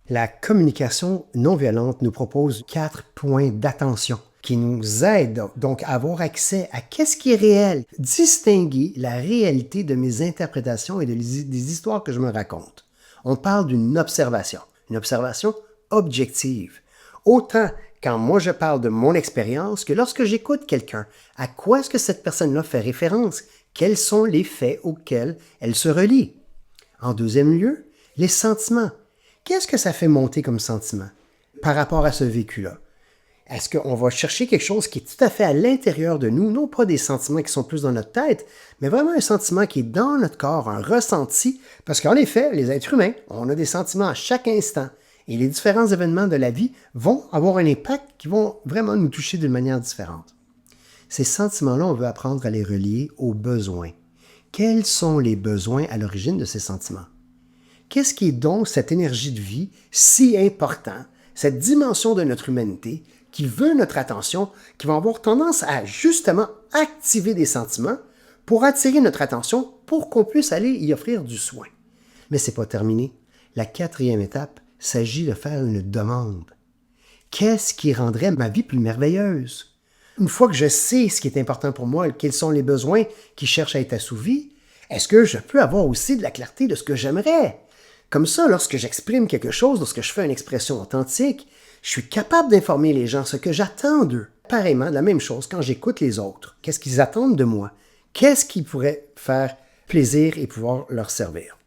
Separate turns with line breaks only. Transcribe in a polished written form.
La communication non violente nous propose 4 points d'attention qui nous aident donc à avoir accès à qu'est-ce qui est réel, distinguer la réalité de mes interprétations et des histoires que je me raconte. On parle d'une observation, une observation objective. Autant quand moi je parle de mon expérience que lorsque j'écoute quelqu'un, à quoi est-ce que cette personne-là fait référence? Quels sont les faits auxquels elle se relie? En deuxième lieu, les sentiments. Qu'est-ce que ça fait monter comme sentiment par rapport à ce vécu-là? Est-ce qu'on va chercher quelque chose qui est tout à fait à l'intérieur de nous, non pas des sentiments qui sont plus dans notre tête, mais vraiment un sentiment qui est dans notre corps, un ressenti? Parce qu'en effet, les êtres humains, on a des sentiments à chaque instant. Et les différents événements de la vie vont avoir un impact qui vont vraiment nous toucher d'une manière différente. Ces sentiments-là, on veut apprendre à les relier aux besoins. Quels sont les besoins à l'origine de ces sentiments? Qu'est-ce qui est donc cette énergie de vie si importante, cette dimension de notre humanité qui veut notre attention, qui va avoir tendance à justement activer des sentiments pour attirer notre attention pour qu'on puisse aller y offrir du soin? Mais ce n'est pas terminé. La 4e étape s'agit de faire une demande. Qu'est-ce qui rendrait ma vie plus merveilleuse? Une fois que je sais ce qui est important pour moi, quels sont les besoins qui cherchent à être assouvis, est-ce que je peux avoir aussi de la clarté de ce que j'aimerais? Comme ça, lorsque j'exprime quelque chose, lorsque je fais une expression authentique, je suis capable d'informer les gens ce que j'attends d'eux. Pareillement, la même chose quand j'écoute les autres. Qu'est-ce qu'ils attendent de moi? Qu'est-ce qui pourrait faire plaisir et pouvoir leur servir?